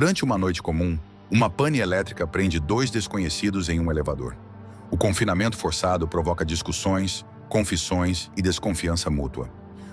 Durante uma noite comum, uma pane elétrica prende dois desconhecidos em um elevador. O confinamento forçado provoca discussões, confissões e desconfiança mútua.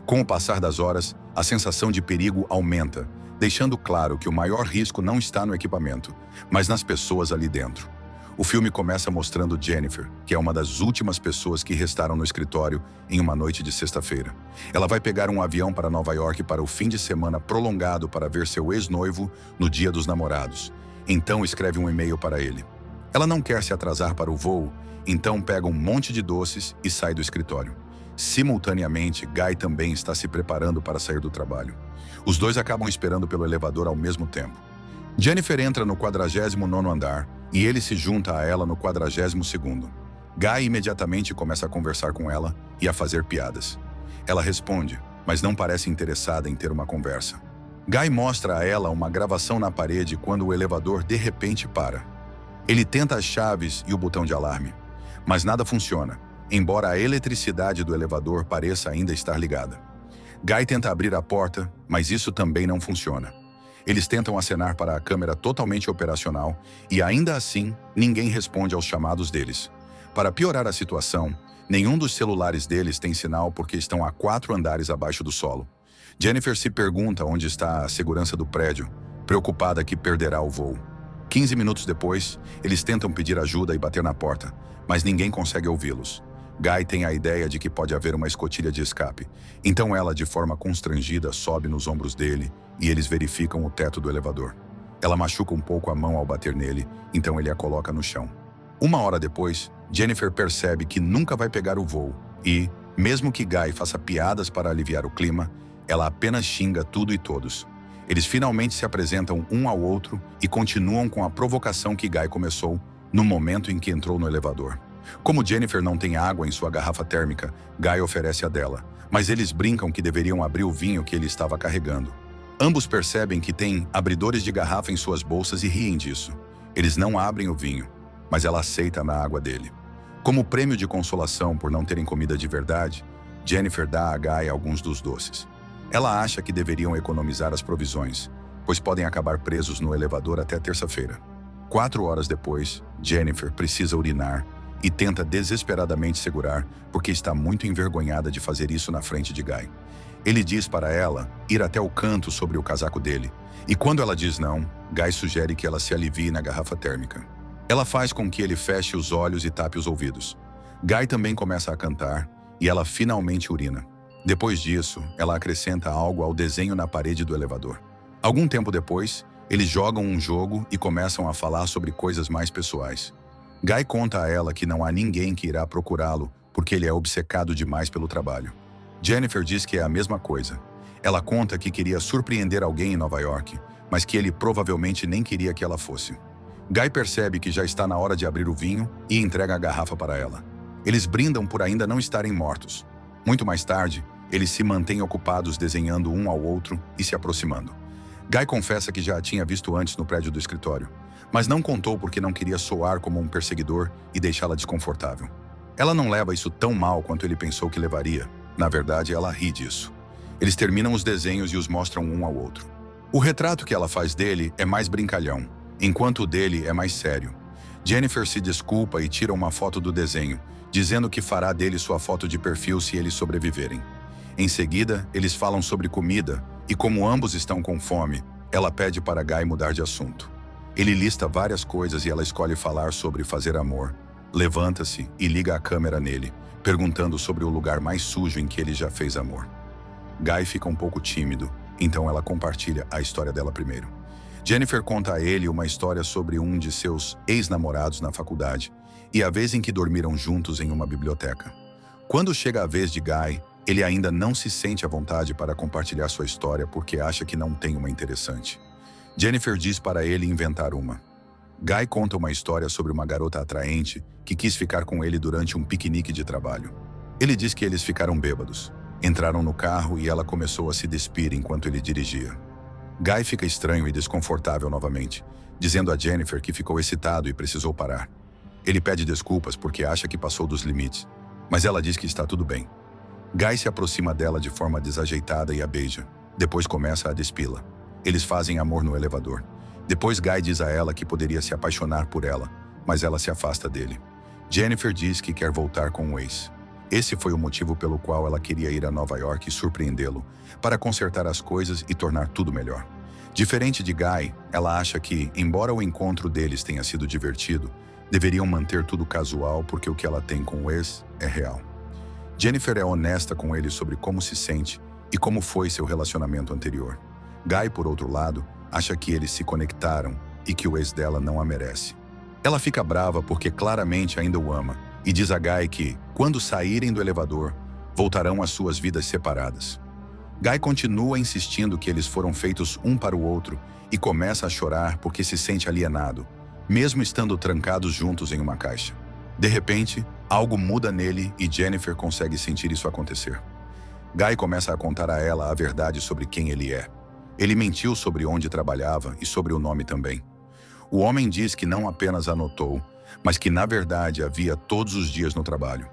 Com o passar das horas, a sensação de perigo aumenta, deixando claro que o maior risco não está no equipamento, mas nas pessoas ali dentro. O filme começa mostrando Jennifer, que é uma das últimas pessoas que restaram no escritório em uma noite de sexta-feira. Ela vai pegar um avião para Nova York para o fim de semana prolongado para ver seu ex-noivo no Dia dos Namorados. Então escreve um e-mail para ele. Ela não quer se atrasar para o voo, então pega um monte de doces e sai do escritório. Simultaneamente, Guy também está se preparando para sair do trabalho. Os dois acabam esperando pelo elevador ao mesmo tempo. Jennifer entra no 49º andar e ele se junta a ela no 42º. Guy imediatamente começa a conversar com ela e a fazer piadas. Ela responde, mas não parece interessada em ter uma conversa. Guy mostra a ela uma gravação na parede quando o elevador de repente para. Ele tenta as chaves e o botão de alarme, mas nada funciona, embora a eletricidade do elevador pareça ainda estar ligada. Guy tenta abrir a porta, mas isso também não funciona. Eles tentam acenar para a câmera totalmente operacional e, ainda assim, ninguém responde aos chamados deles. Para piorar a situação, nenhum dos celulares deles tem sinal porque estão a 4 andares abaixo do solo. Jennifer se pergunta onde está a segurança do prédio, preocupada que perderá o voo. 15 minutos depois, eles tentam pedir ajuda e bater na porta, mas ninguém consegue ouvi-los. Guy tem a ideia de que pode haver uma escotilha de escape, então ela, de forma constrangida, sobe nos ombros dele e eles verificam o teto do elevador. Ela machuca um pouco a mão ao bater nele, então ele a coloca no chão. Uma hora depois, Jennifer percebe que nunca vai pegar o voo e, mesmo que Guy faça piadas para aliviar o clima, ela apenas xinga tudo e todos. Eles finalmente se apresentam um ao outro e continuam com a provocação que Guy começou no momento em que entrou no elevador. Como Jennifer não tem água em sua garrafa térmica, Guy oferece a dela, mas eles brincam que deveriam abrir o vinho que ele estava carregando. Ambos percebem que têm abridores de garrafa em suas bolsas e riem disso. Eles não abrem o vinho, mas ela aceita na água dele. Como prêmio de consolação por não terem comida de verdade, Jennifer dá a Guy alguns dos doces. Ela acha que deveriam economizar as provisões, pois podem acabar presos no elevador até terça-feira. 4 horas depois, Jennifer precisa urinar e tenta desesperadamente segurar porque está muito envergonhada de fazer isso na frente de Guy. Ele diz para ela ir até o canto sobre o casaco dele, e quando ela diz não, Guy sugere que ela se alivie na garrafa térmica. Ela faz com que ele feche os olhos e tape os ouvidos. Guy também começa a cantar e ela finalmente urina. Depois disso, ela acrescenta algo ao desenho na parede do elevador. Algum tempo depois, eles jogam um jogo e começam a falar sobre coisas mais pessoais. Guy conta a ela que não há ninguém que irá procurá-lo porque ele é obcecado demais pelo trabalho. Jennifer diz que é a mesma coisa. Ela conta que queria surpreender alguém em Nova York, mas que ele provavelmente nem queria que ela fosse. Guy percebe que já está na hora de abrir o vinho e entrega a garrafa para ela. Eles brindam por ainda não estarem mortos. Muito mais tarde, eles se mantêm ocupados desenhando um ao outro e se aproximando. Guy confessa que já a tinha visto antes no prédio do escritório, mas não contou porque não queria soar como um perseguidor e deixá-la desconfortável. Ela não leva isso tão mal quanto ele pensou que levaria. Na verdade, ela ri disso. Eles terminam os desenhos e os mostram um ao outro. O retrato que ela faz dele é mais brincalhão, enquanto o dele é mais sério. Jennifer se desculpa e tira uma foto do desenho, dizendo que fará dele sua foto de perfil se eles sobreviverem. Em seguida, eles falam sobre comida e como ambos estão com fome, ela pede para Guy mudar de assunto. Ele lista várias coisas e ela escolhe falar sobre fazer amor. Levanta-se e liga a câmera nele, perguntando sobre o lugar mais sujo em que ele já fez amor. Guy fica um pouco tímido, então ela compartilha a história dela primeiro. Jennifer conta a ele uma história sobre um de seus ex-namorados na faculdade e a vez em que dormiram juntos em uma biblioteca. Quando chega a vez de Guy, ele ainda não se sente à vontade para compartilhar sua história porque acha que não tem uma interessante. Jennifer diz para ele inventar uma. Guy conta uma história sobre uma garota atraente que quis ficar com ele durante um piquenique de trabalho. Ele diz que eles ficaram bêbados. Entraram no carro e ela começou a se despir enquanto ele dirigia. Guy fica estranho e desconfortável novamente, dizendo a Jennifer que ficou excitado e precisou parar. Ele pede desculpas porque acha que passou dos limites, mas ela diz que está tudo bem. Guy se aproxima dela de forma desajeitada e a beija. Depois começa a despi-la. Eles fazem amor no elevador. Depois Guy diz a ela que poderia se apaixonar por ela, mas ela se afasta dele. Jennifer diz que quer voltar com o ex. Esse foi o motivo pelo qual ela queria ir a Nova York e surpreendê-lo, para consertar as coisas e tornar tudo melhor. Diferente de Guy, ela acha que, embora o encontro deles tenha sido divertido, deveriam manter tudo casual porque o que ela tem com o ex é real. Jennifer é honesta com ele sobre como se sente e como foi seu relacionamento anterior. Guy, por outro lado, acha que eles se conectaram e que o ex dela não a merece. Ela fica brava porque claramente ainda o ama e diz a Guy que, quando saírem do elevador, voltarão às suas vidas separadas. Guy continua insistindo que eles foram feitos um para o outro e começa a chorar porque se sente alienado, mesmo estando trancados juntos em uma caixa. De repente, algo muda nele e Jennifer consegue sentir isso acontecer. Guy começa a contar a ela a verdade sobre quem ele é. Ele mentiu sobre onde trabalhava e sobre o nome também. O homem diz que não apenas anotou, mas que na verdade havia todos os dias no trabalho.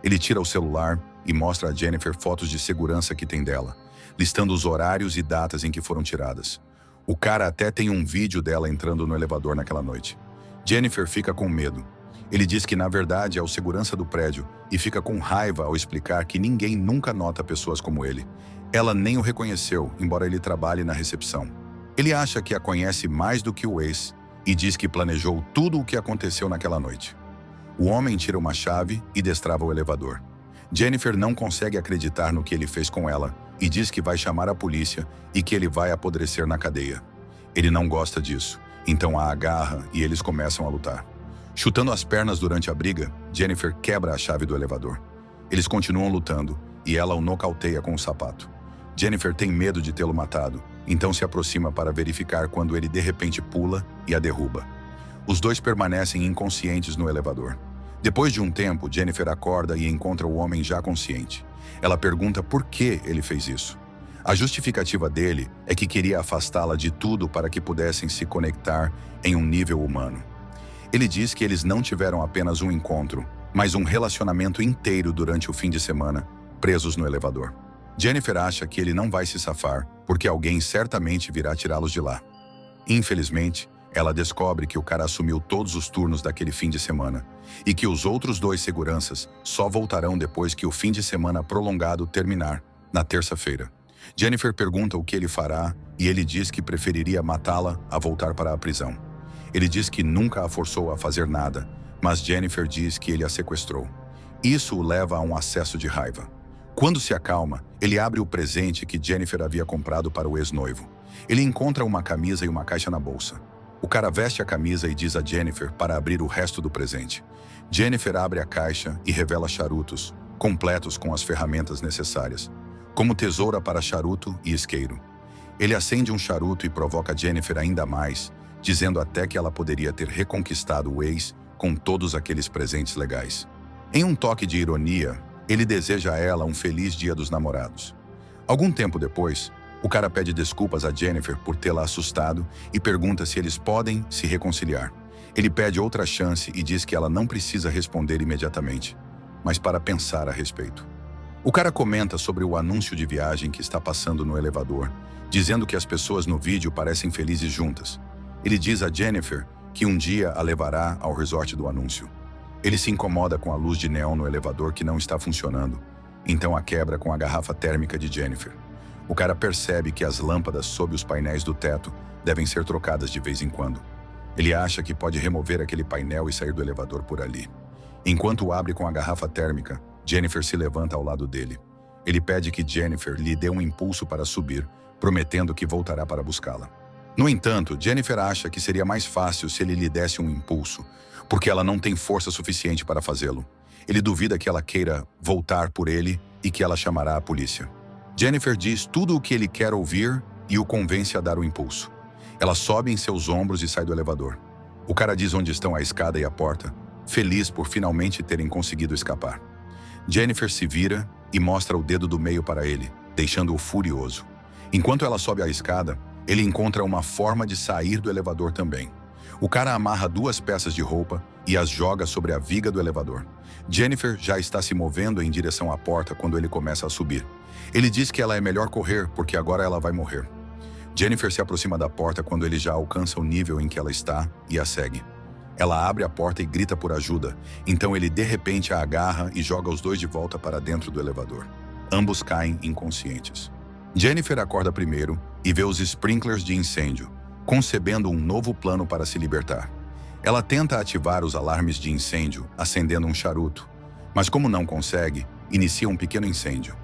Ele tira o celular e mostra a Jennifer fotos de segurança que tem dela, listando os horários e datas em que foram tiradas. O cara até tem um vídeo dela entrando no elevador naquela noite. Jennifer fica com medo. Ele diz que na verdade é o segurança do prédio e fica com raiva ao explicar que ninguém nunca nota pessoas como ele. Ela nem o reconheceu, embora ele trabalhe na recepção. Ele acha que a conhece mais do que o ex e diz que planejou tudo o que aconteceu naquela noite. O homem tira uma chave e destrava o elevador. Jennifer não consegue acreditar no que ele fez com ela e diz que vai chamar a polícia e que ele vai apodrecer na cadeia. Ele não gosta disso, então a agarra e eles começam a lutar. Chutando as pernas durante a briga, Jennifer quebra a chave do elevador. Eles continuam lutando e ela o nocauteia com o sapato. Jennifer tem medo de tê-lo matado, então se aproxima para verificar quando ele de repente pula e a derruba. Os dois permanecem inconscientes no elevador. Depois de um tempo, Jennifer acorda e encontra o homem já consciente. Ela pergunta por que ele fez isso. A justificativa dele é que queria afastá-la de tudo para que pudessem se conectar em um nível humano. Ele diz que eles não tiveram apenas um encontro, mas um relacionamento inteiro durante o fim de semana, presos no elevador. Jennifer acha que ele não vai se safar, porque alguém certamente virá tirá-los de lá. Infelizmente, ela descobre que o cara assumiu todos os turnos daquele fim de semana e que os outros dois seguranças só voltarão depois que o fim de semana prolongado terminar, na terça-feira. Jennifer pergunta o que ele fará e ele diz que preferiria matá-la a voltar para a prisão. Ele diz que nunca a forçou a fazer nada, mas Jennifer diz que ele a sequestrou. Isso o leva a um acesso de raiva. Quando se acalma, ele abre o presente que Jennifer havia comprado para o ex-noivo. Ele encontra uma camisa e uma caixa na bolsa. O cara veste a camisa e diz a Jennifer para abrir o resto do presente. Jennifer abre a caixa e revela charutos, completos com as ferramentas necessárias, como tesoura para charuto e isqueiro. Ele acende um charuto e provoca Jennifer ainda mais, dizendo até que ela poderia ter reconquistado o ex com todos aqueles presentes legais. Em um toque de ironia, ele deseja a ela um feliz Dia dos Namorados. Algum tempo depois, o cara pede desculpas a Jennifer por tê-la assustado e pergunta se eles podem se reconciliar. Ele pede outra chance e diz que ela não precisa responder imediatamente, mas para pensar a respeito. O cara comenta sobre o anúncio de viagem que está passando no elevador, dizendo que as pessoas no vídeo parecem felizes juntas. Ele diz a Jennifer que um dia a levará ao resort do anúncio. Ele se incomoda com a luz de neon no elevador que não está funcionando, então a quebra com a garrafa térmica de Jennifer. O cara percebe que as lâmpadas sob os painéis do teto devem ser trocadas de vez em quando. Ele acha que pode remover aquele painel e sair do elevador por ali. Enquanto o abre com a garrafa térmica, Jennifer se levanta ao lado dele. Ele pede que Jennifer lhe dê um impulso para subir, prometendo que voltará para buscá-la. No entanto, Jennifer acha que seria mais fácil se ele lhe desse um impulso, porque ela não tem força suficiente para fazê-lo. Ele duvida que ela queira voltar por ele e que ela chamará a polícia. Jennifer diz tudo o que ele quer ouvir e o convence a dar o impulso. Ela sobe em seus ombros e sai do elevador. O cara diz onde estão a escada e a porta, feliz por finalmente terem conseguido escapar. Jennifer se vira e mostra o dedo do meio para ele, deixando-o furioso. Enquanto ela sobe a escada, ele encontra uma forma de sair do elevador também. O cara amarra duas peças de roupa e as joga sobre a viga do elevador. Jennifer já está se movendo em direção à porta quando ele começa a subir. Ele diz que ela é melhor correr porque agora ela vai morrer. Jennifer se aproxima da porta quando ele já alcança o nível em que ela está e a segue. Ela abre a porta e grita por ajuda, então ele de repente a agarra e joga os dois de volta para dentro do elevador. Ambos caem inconscientes. Jennifer acorda primeiro e vê os sprinklers de incêndio, concebendo um novo plano para se libertar. Ela tenta ativar os alarmes de incêndio, acendendo um charuto, mas como não consegue, inicia um pequeno incêndio.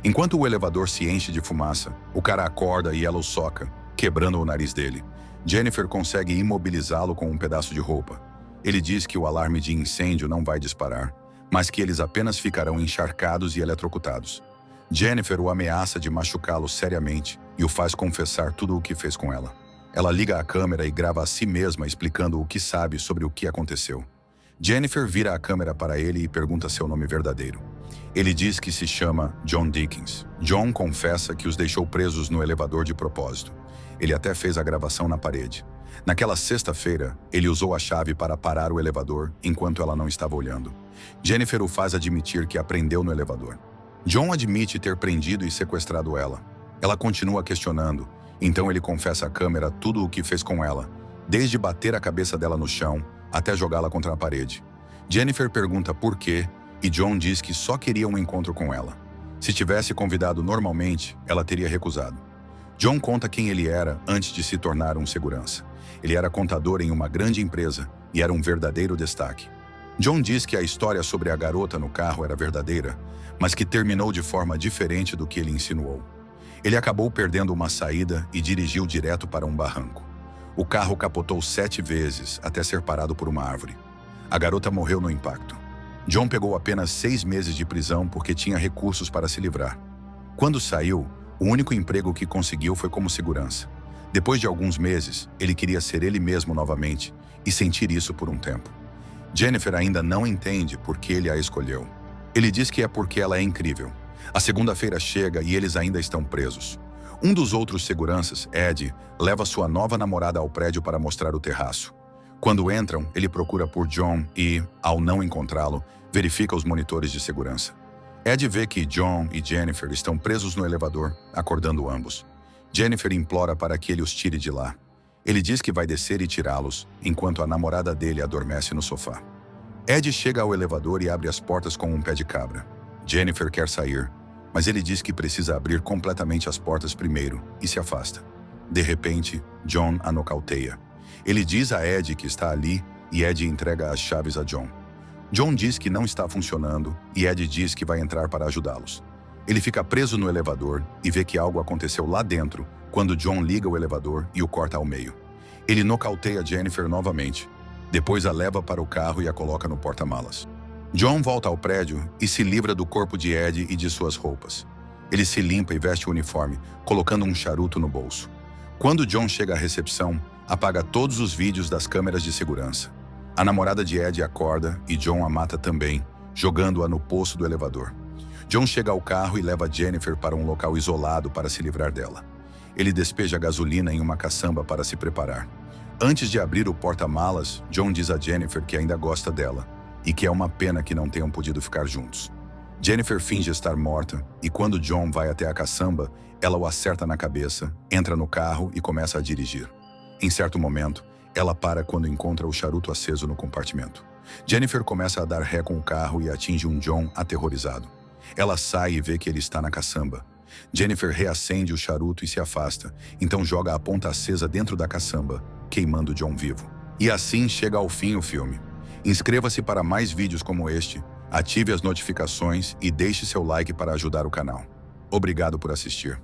Enquanto o elevador se enche de fumaça, o cara acorda e ela o soca, quebrando o nariz dele. Jennifer consegue imobilizá-lo com um pedaço de roupa. Ele diz que o alarme de incêndio não vai disparar, mas que eles apenas ficarão encharcados e eletrocutados. Jennifer o ameaça de machucá-lo seriamente e o faz confessar tudo o que fez com ela. Ela liga a câmera e grava a si mesma explicando o que sabe sobre o que aconteceu. Jennifer vira a câmera para ele e pergunta seu nome verdadeiro. Ele diz que se chama John Dickens. John confessa que os deixou presos no elevador de propósito. Ele até fez a gravação na parede. Naquela sexta-feira, ele usou a chave para parar o elevador enquanto ela não estava olhando. Jennifer o faz admitir que a prendeu no elevador. John admite ter prendido e sequestrado ela. Ela continua questionando, então ele confessa à câmera tudo o que fez com ela, desde bater a cabeça dela no chão até jogá-la contra a parede. Jennifer pergunta por quê e John diz que só queria um encontro com ela. Se tivesse convidado normalmente, ela teria recusado. John conta quem ele era antes de se tornar um segurança. Ele era contador em uma grande empresa e era um verdadeiro destaque. John diz que a história sobre a garota no carro era verdadeira, mas que terminou de forma diferente do que ele insinuou. Ele acabou perdendo uma saída e dirigiu direto para um barranco. O carro capotou 7 vezes até ser parado por uma árvore. A garota morreu no impacto. John pegou apenas 6 meses de prisão porque tinha recursos para se livrar. Quando saiu, o único emprego que conseguiu foi como segurança. Depois de alguns meses, ele queria ser ele mesmo novamente e sentir isso por um tempo. Jennifer ainda não entende por que ele a escolheu. Ele diz que é porque ela é incrível. A segunda-feira chega e eles ainda estão presos. Um dos outros seguranças, Ed, leva sua nova namorada ao prédio para mostrar o terraço. Quando entram, ele procura por John e, ao não encontrá-lo, verifica os monitores de segurança. Ed vê que John e Jennifer estão presos no elevador, acordando ambos. Jennifer implora para que ele os tire de lá. Ele diz que vai descer e tirá-los, enquanto a namorada dele adormece no sofá. Ed chega ao elevador e abre as portas com um pé de cabra. Jennifer quer sair, mas ele diz que precisa abrir completamente as portas primeiro e se afasta. De repente, John a nocauteia. Ele diz a Ed que está ali e Ed entrega as chaves a John. John diz que não está funcionando e Ed diz que vai entrar para ajudá-los. Ele fica preso no elevador e vê que algo aconteceu lá dentro quando John liga o elevador e o corta ao meio. Ele nocauteia Jennifer novamente. Depois a leva para o carro e a coloca no porta-malas. John volta ao prédio e se livra do corpo de Ed e de suas roupas. Ele se limpa e veste o uniforme, colocando um charuto no bolso. Quando John chega à recepção, apaga todos os vídeos das câmeras de segurança. A namorada de Ed acorda e John a mata também, jogando-a no poço do elevador. John chega ao carro e leva Jennifer para um local isolado para se livrar dela. Ele despeja gasolina em uma caçamba para se preparar. Antes de abrir o porta-malas, John diz a Jennifer que ainda gosta dela e que é uma pena que não tenham podido ficar juntos. Jennifer finge estar morta e quando John vai até a caçamba, ela o acerta na cabeça, entra no carro e começa a dirigir. Em certo momento, ela para quando encontra o charuto aceso no compartimento. Jennifer começa a dar ré com o carro e atinge um John aterrorizado. Ela sai e vê que ele está na caçamba. Jennifer reacende o charuto e se afasta, então joga a ponta acesa dentro da caçamba, queimando John vivo. E assim chega ao fim o filme. Inscreva-se para mais vídeos como este, ative as notificações e deixe seu like para ajudar o canal. Obrigado por assistir.